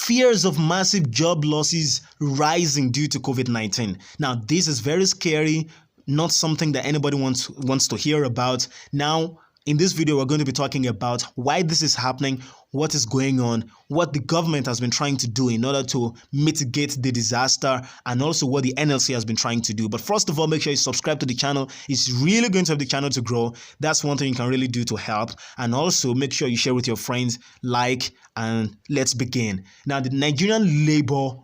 fears of massive job losses rising due to COVID-19. Now, this is very scary, not something that anybody wants to hear about. Now, in this video, we're going to be talking about why this is happening, what is going on, what the government has been trying to do in order to mitigate the disaster, and also what the NLC has been trying to do. But first of all, make sure you subscribe to the channel. It's really going to help the channel to grow. That's one thing you can really do to help. And also make sure you share with your friends, like, and let's begin. Now, the Nigerian Labour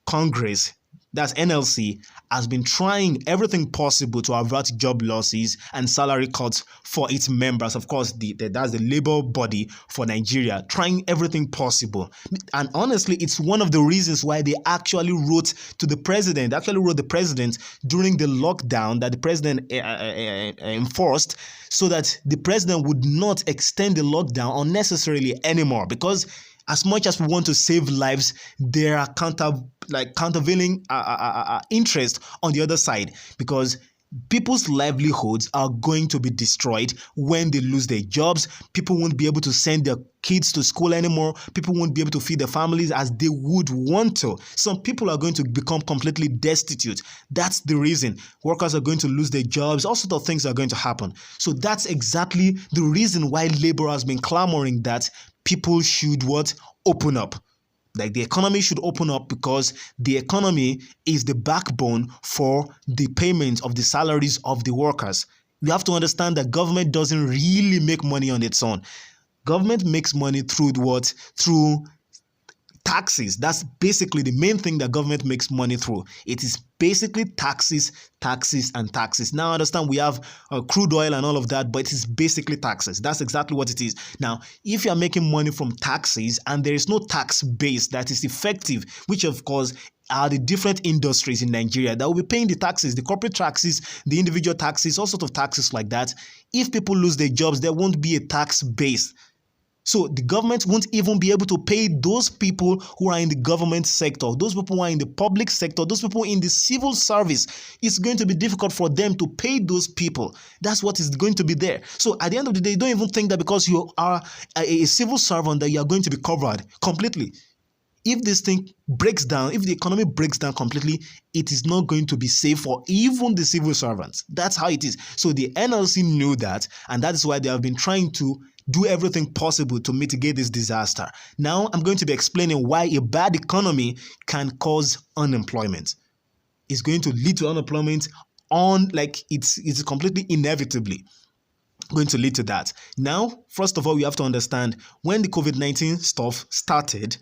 Congress, that's NLC, has been trying everything possible to avert job losses and salary cuts for its members. Of course, that's the labor body for Nigeria, trying everything possible. And honestly, it's one of the reasons why they actually wrote the president during the lockdown that the president enforced, so that the president would not extend the lockdown unnecessarily anymore. Because as much as we want to save lives, there are countervailing interest on the other side, because people's livelihoods are going to be destroyed when they lose their jobs. People won't be able to send their kids to school anymore. People won't be able to feed their families as they would want to. Some people are going to become completely destitute. That's the reason. Workers are going to lose their jobs. All sorts of things are going to happen. So that's exactly the reason why labor has been clamoring that people should open up. Like the economy should open up, because the economy is the backbone for the payment of the salaries of the workers. You have to understand that government doesn't really make money on its own. Government makes money through Through taxes. That's basically the main thing that government makes money through. It is basically taxes, and taxes. Now, I understand we have crude oil and all of that, but it is basically taxes. That's exactly what it is. Now, if you are making money from taxes and there is no tax base that is effective, which of course are the different industries in Nigeria that will be paying the taxes, the corporate taxes, the individual taxes, all sorts of taxes like that. If people lose their jobs, there won't be a tax base. So the government won't even be able to pay those people who are in the government sector, those people who are in the public sector, those people in the civil service. It's going to be difficult for them to pay those people. That's what is going to be there. So at the end of the day, don't even think that because you are a civil servant that you are going to be covered completely. If this thing breaks down, if the economy breaks down completely, it is not going to be safe for even the civil servants. That's how it is. So the NLC knew that, and that is why they have been trying to do everything possible to mitigate this disaster. Now, I'm going to be explaining why a bad economy can cause unemployment. It's going to lead to unemployment it's completely inevitably going to lead to that. Now, first of all, we have to understand when the COVID-19 stuff started,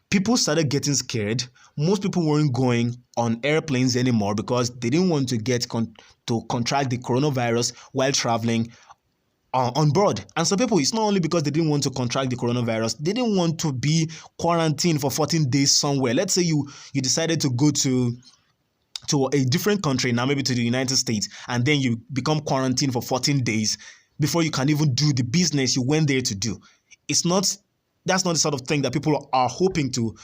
people started getting scared. Most people weren't going on airplanes anymore because they didn't want to contract the coronavirus while traveling on board. And some people, it's not only because they didn't want to contract the coronavirus, they didn't want to be quarantined for 14 days somewhere. Let's say you decided to go to a different country, now maybe to the United States, and then you become quarantined for 14 days before you can even do the business you went there to do. That's not the sort of thing that people are hoping to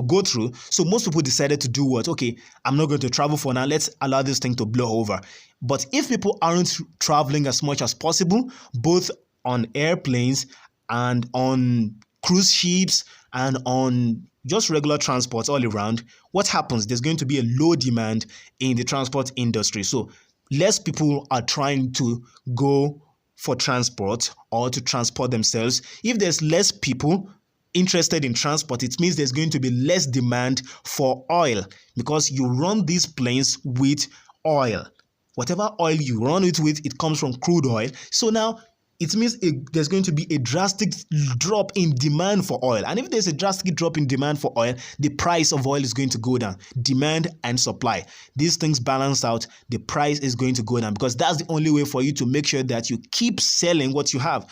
go through. So most people decided to do what? Okay, I'm not going to travel for now. Let's allow this thing to blow over. But if people aren't traveling as much as possible, both on airplanes and on cruise ships and on just regular transports all around, what happens? There's going to be a low demand in the transport industry. So less people are trying to go for transport or to transport themselves. If there's less people interested in transport, it means there's going to be less demand for oil, because you run these planes with oil. Whatever oil you run it with, it comes from crude oil. So now it means there's going to be a drastic drop in demand for oil. And if there's a drastic drop in demand for oil, the price of oil is going to go down. Demand and supply. These things balance out. The price is going to go down, because that's the only way for you to make sure that you keep selling what you have.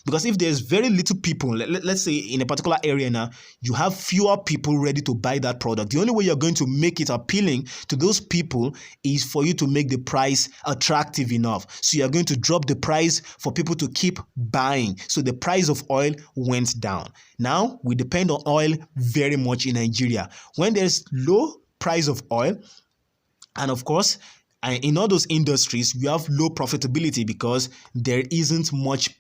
Because if there's very little people, let's say in a particular area now, you have fewer people ready to buy that product. The only way you're going to make it appealing to those people is for you to make the price attractive enough. So you're going to drop the price for people to keep buying. So the price of oil went down. Now, we depend on oil very much in Nigeria. When there's low price of oil, and of course, in all those industries, we have low profitability because there isn't much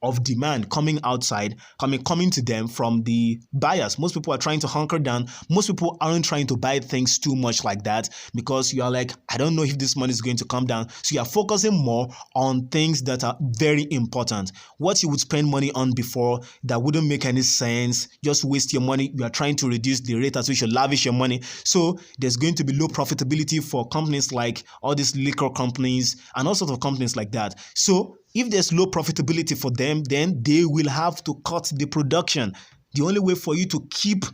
of demand coming outside, coming to them from the buyers. Most people are trying to hunker down. Most people aren't trying to buy things too much like that because you are like, I don't know if this money is going to come down. So you are focusing more on things that are very important. What you would spend money on before that wouldn't make any sense, just waste your money. You are trying to reduce the rate at which you lavish your money. So there's going to be low profitability for companies like all these liquor companies and all sorts of companies like that. So if there's low profitability for them, then they will have to cut the production. The only way for you to keep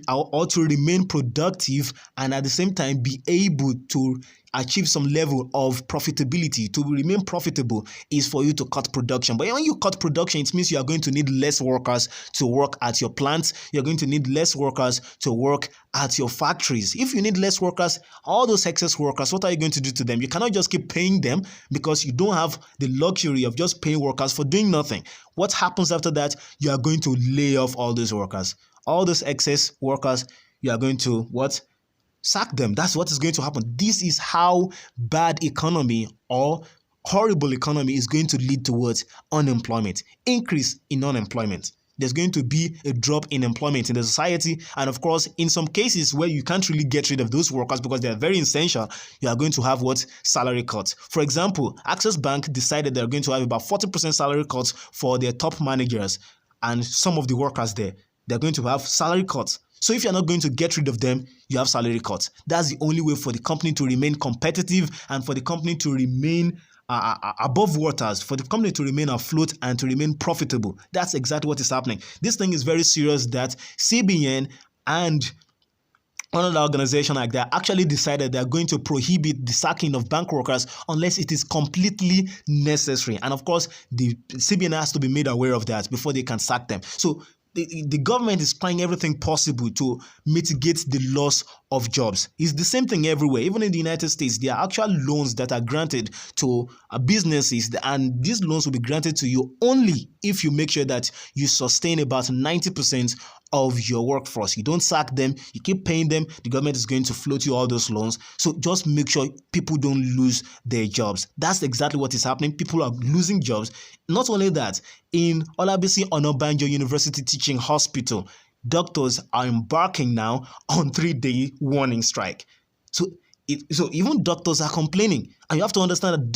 or to remain productive and at the same time be able to achieve some level of profitability, to remain profitable, is for you to cut production. But when you cut production, it means you are going to need less workers to work at your plants. You're going to need less workers to work at your factories. If you need less workers, all those excess workers, what are you going to do to them? You cannot just keep paying them because you don't have the luxury of just paying workers for doing nothing. What happens after that? You are going to lay off all those workers. All those excess workers, you are going to what? Sack them. That's what is going to happen. This is how bad economy or horrible economy is going to lead towards unemployment, increase in unemployment. There's going to be a drop in employment in the society. And of course, in some cases where you can't really get rid of those workers because they're very essential, you are going to have what? Salary cuts. For example, Access Bank decided they're going to have about 40% salary cuts for their top managers and some of the workers there. They're going to have salary cuts. So if you're not going to get rid of them, you have salary cuts. That's the only way for the company to remain competitive and for the company to remain above waters, for the company to remain afloat and to remain profitable. That's exactly what is happening. This thing is very serious that CBN and another organization like that actually decided they're going to prohibit the sacking of bank workers unless it is completely necessary. And of course, the CBN has to be made aware of that before they can sack them. So the government is trying everything possible to mitigate the loss of jobs. It's the same thing everywhere. Even in the United States, there are actual loans that are granted to businesses, and these loans will be granted to you only if you make sure that you sustain about 90% of your workforce. You don't sack them, you keep paying them, the government is going to float you all those loans. So just make sure people don't lose their jobs. That's exactly what is happening. People are losing jobs. Not only that, in Olabisi Onabanjo University Teaching Hospital, doctors are embarking now on 3-day warning strike. So even doctors are complaining. And you have to understand that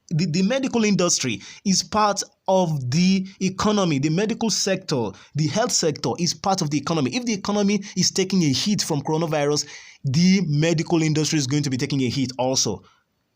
the medical industry is part of the economy. The medical sector, the health sector is part of the economy. If the economy is taking a hit from coronavirus, the medical industry is going to be taking a hit also.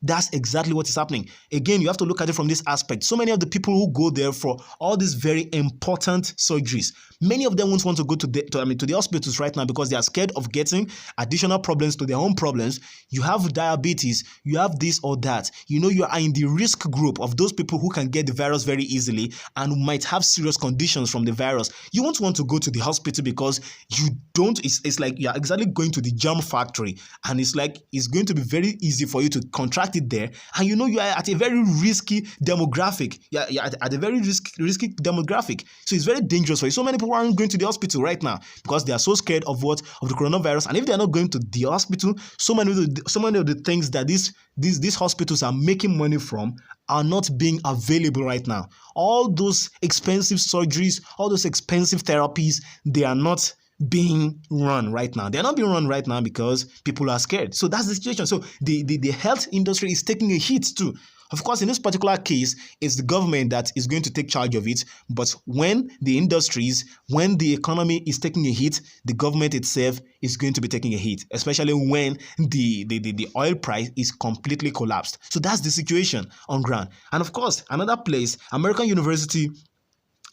That's exactly what is happening. Again, you have to look at it from this aspect. So many of the people who go there for all these very important surgeries, many of them won't want to go to the hospitals right now because they are scared of getting additional problems to their own problems. You have diabetes, you have this or that. You know, you are in the risk group of those people who can get the virus very easily and might have serious conditions from the virus. You won't want to go to the hospital because you don't, it's like you're exactly going to the germ factory, and it's like it's going to be very easy for you to contract it there, and you know you are at a very risky demographic. You're at a very risky demographic, so it's very dangerous for you. So many people aren't going to the hospital right now because they are so scared of the coronavirus. And if they are not going to the hospital, so many of the things that these hospitals are making money from are not being available right now. All those expensive surgeries, all those expensive therapies, they are not being run right now. They're not being run right now because people are scared. So that's the situation. So the health industry is taking a hit too. Of course, in this particular case, it's the government that is going to take charge of it. But when the economy is taking a hit, the government itself is going to be taking a hit, especially when the oil price is completely collapsed. So that's the situation on ground. And of course, another place, American University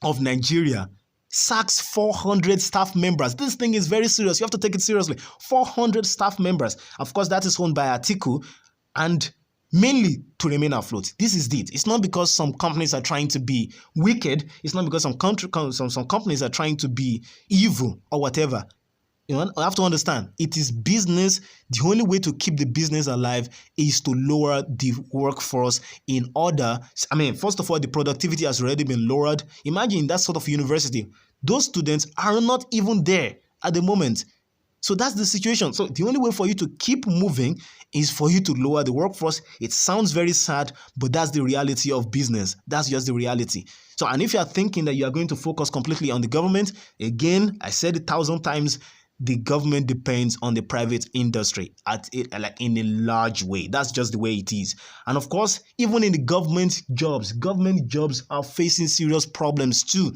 of Nigeria, sacks 400 staff members. This thing is very serious. You have to take it seriously. 400 staff members. Of course, that is owned by Atiku, and mainly to remain afloat. This is it. It's not because some companies are trying to be wicked. It's not because some companies are trying to be evil or whatever. You know, I have to understand, it is business. The only way to keep the business alive is to lower the workforce in order. I mean, first of all, the productivity has already been lowered. Imagine that sort of university. Those students are not even there at the moment. So that's the situation. So the only way for you to keep moving is for you to lower the workforce. It sounds very sad, but that's the reality of business. That's just the reality. So, and if you are thinking that you are going to focus completely on the government, again, I said it 1,000 times, the government depends on the private industry like in a large way. That's just the way it is. And of course, even in the government jobs are facing serious problems too.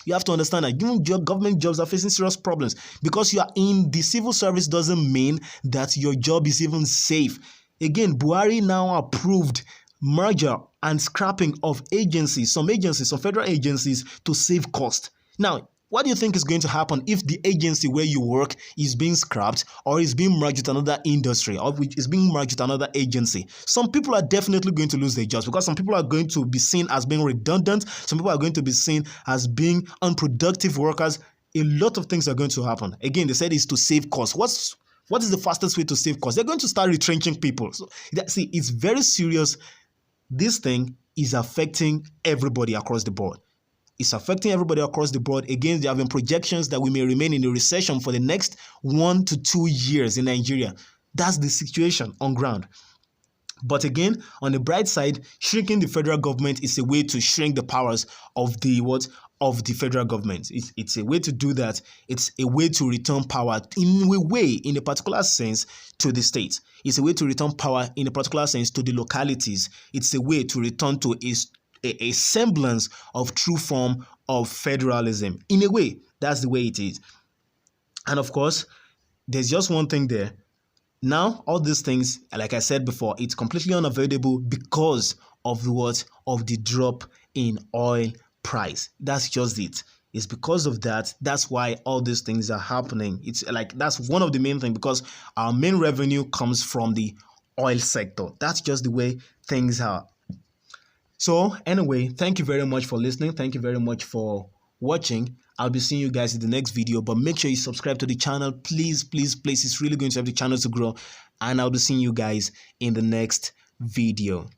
You have to understand that even government jobs are facing serious problems. Because you are in the civil service doesn't mean that your job is even safe. Again, Buhari now approved merger and scrapping of agencies, some federal agencies, to save cost. Now, what do you think is going to happen if the agency where you work is being scrapped or is being merged with another industry or which is being merged with another agency? Some people are definitely going to lose their jobs because some people are going to be seen as being redundant. Some people are going to be seen as being unproductive workers. A lot of things are going to happen. Again, they said it's to save costs. What is the fastest way to save costs? They're going to start retrenching people. So, see, it's very serious. This thing is affecting everybody across the board. It's affecting everybody across the board. Again, there have been projections that we may remain in a recession for the next 1 to 2 years in Nigeria. That's the situation on ground. But again, on the bright side, shrinking the federal government is a way to shrink the powers of the federal government. It's a way to do that. It's a way to return power in a particular sense to the states. It's a way to return power in a particular sense to the localities. It's a way to return to a semblance of true form of federalism. In a way, that's the way it is. And of course, there's just one thing there. Now, all these things, like I said before, it's completely unavoidable because of the drop in oil price. That's just it. It's because of that. That's why all these things are happening. It's like that's one of the main things, because our main revenue comes from the oil sector. That's just the way things are. So anyway, thank you very much for listening. Thank you very much for watching. I'll be seeing you guys in the next video, but make sure you subscribe to the channel. Please, please, please. It's really going to help the channel to grow. And I'll be seeing you guys in the next video.